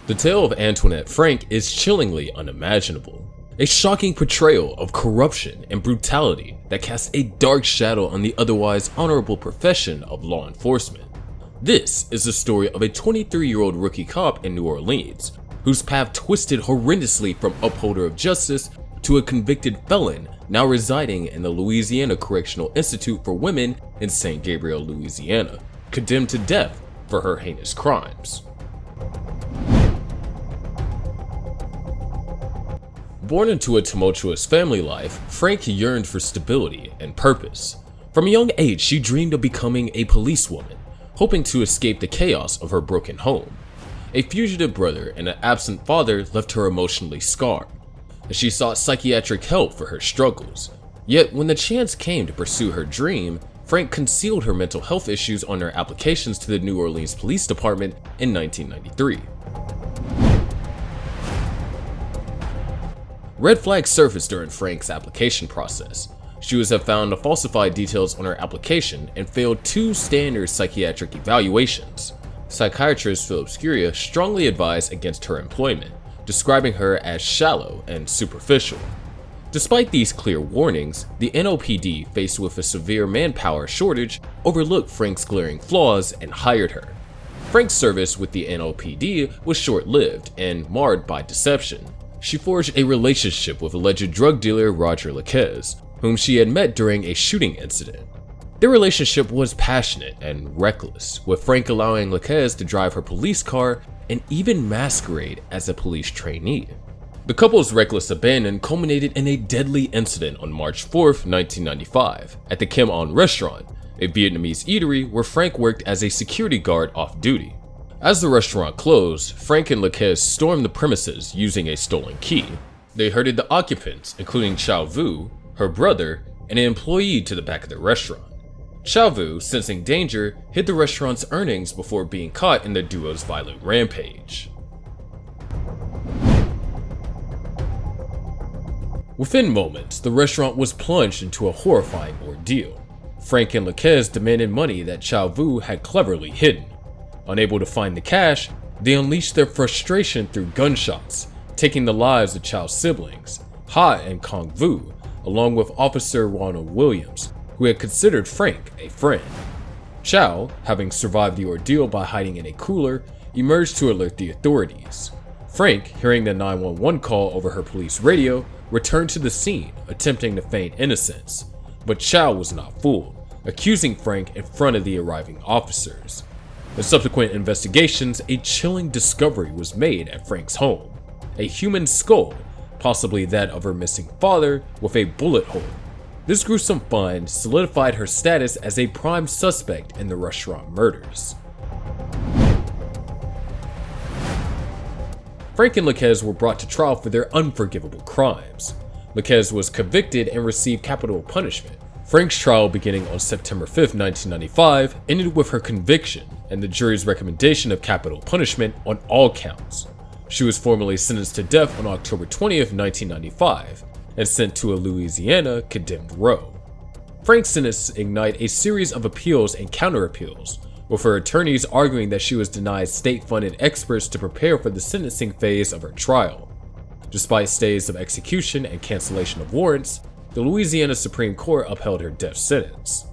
The tale of Antoinette Frank is chillingly unimaginable. A shocking portrayal of corruption and brutality that casts a dark shadow on the otherwise honorable profession of law enforcement. This is the story of a 23-year-old rookie cop in New Orleans, whose path twisted horrendously from upholder of justice to a convicted felon now residing in the Louisiana Correctional Institute for Women in Saint Gabriel, Louisiana, condemned to death for her heinous crimes. Born into a tumultuous family life, Frank yearned for stability and purpose. From a young age, she dreamed of becoming a policewoman, hoping to escape the chaos of her broken home. A fugitive brother and an absent father left her emotionally scarred, and she sought psychiatric help for her struggles. Yet when the chance came to pursue her dream, Frank concealed her mental health issues on her applications to the New Orleans Police Department in 1993. Red flags surfaced during Frank's application process. She was found to falsify details on her application and failed 2 standard psychiatric evaluations. Psychiatrist Philip Scuria strongly advised against her employment, describing her as shallow and superficial. Despite these clear warnings, the NOPD, faced with a severe manpower shortage, overlooked Frank's glaring flaws and hired her. Frank's service with the NOPD was short-lived and marred by deception. She forged a relationship with alleged drug dealer Roger Laquez, whom she had met during a shooting incident. Their relationship was passionate and reckless, with Frank allowing Laquez to drive her police car and even masquerade as a police trainee. The couple's reckless abandon culminated in a deadly incident on March 4, 1995, at the Kim On restaurant, a Vietnamese eatery where Frank worked as a security guard off duty. As the restaurant closed, Frank and Laquez stormed the premises using a stolen key. They herded the occupants, including Chow Vu, her brother, and an employee to the back of the restaurant. Chow Vu, sensing danger, hid the restaurant's earnings before being caught in the duo's violent rampage. Within moments, the restaurant was plunged into a horrifying ordeal. Frank and Laquez demanded money that Chow Vu had cleverly hidden. Unable to find the cash, they unleashed their frustration through gunshots, taking the lives of Chow's siblings, Ha and Kong Vu, along with Officer Ronald Williams, who had considered Frank a friend. Chow, having survived the ordeal by hiding in a cooler, emerged to alert the authorities. Frank, hearing the 911 call over her police radio, returned to the scene, attempting to feign innocence. But Chow was not fooled, accusing Frank in front of the arriving officers. In subsequent investigations, a chilling discovery was made at Frank's home: a human skull, possibly that of her missing father, with a bullet hole. This gruesome find solidified her status as a prime suspect in the restaurant murders. Frank and Laquez were brought to trial for their unforgivable crimes. Laquez was convicted and received capital punishment. Frank's trial, beginning on September 5, 1995, ended with her conviction and the jury's recommendation of capital punishment on all counts. She was formally sentenced to death on October 20, 1995, and sent to a Louisiana condemned row. Frank's sentence ignited a series of appeals and counter-appeals, with her attorneys arguing that she was denied state-funded experts to prepare for the sentencing phase of her trial. Despite stays of execution and cancellation of warrants, the Louisiana Supreme Court upheld her death sentence.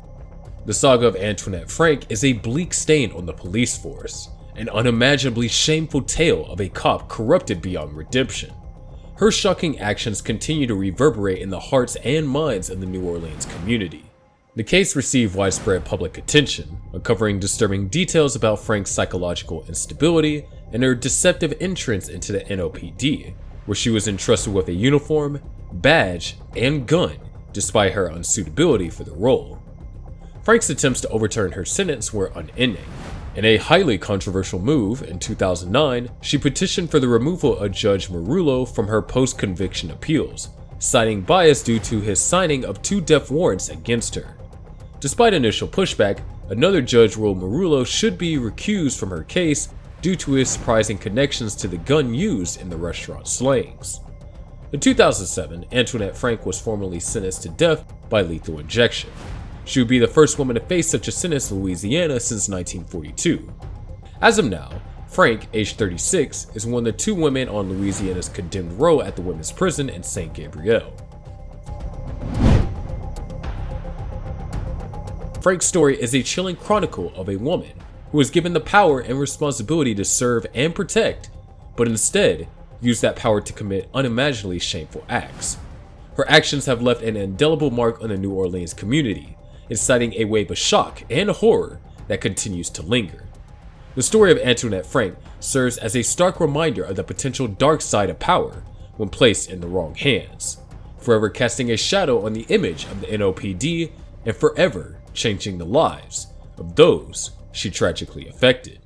The saga of Antoinette Frank is a bleak stain on the police force, an unimaginably shameful tale of a cop corrupted beyond redemption. Her shocking actions continue to reverberate in the hearts and minds of the New Orleans community. The case received widespread public attention, uncovering disturbing details about Frank's psychological instability and her deceptive entrance into the NOPD, where she was entrusted with a uniform, badge, and gun, despite her unsuitability for the role. Frank's attempts to overturn her sentence were unending. In a highly controversial move, in 2009, she petitioned for the removal of Judge Marullo from her post-conviction appeals, citing bias due to his signing of 2 death warrants against her. Despite initial pushback, another judge ruled Marullo should be recused from her case due to his surprising connections to the gun used in the restaurant slayings. In 2007, Antoinette Frank was formally sentenced to death by lethal injection. She would be the first woman to face such a sentence in Louisiana since 1942. As of now, Frank, age 36, is one of the 2 women on Louisiana's condemned row at the women's prison in Saint Gabriel. Frank's story is a chilling chronicle of a woman who was given the power and responsibility to serve and protect, but instead used that power to commit unimaginably shameful acts. Her actions have left an indelible mark on the New Orleans community, inciting a wave of shock and horror that continues to linger. The story of Antoinette Frank serves as a stark reminder of the potential dark side of power when placed in the wrong hands, forever casting a shadow on the image of the NOPD and forever changing the lives of those she tragically affected.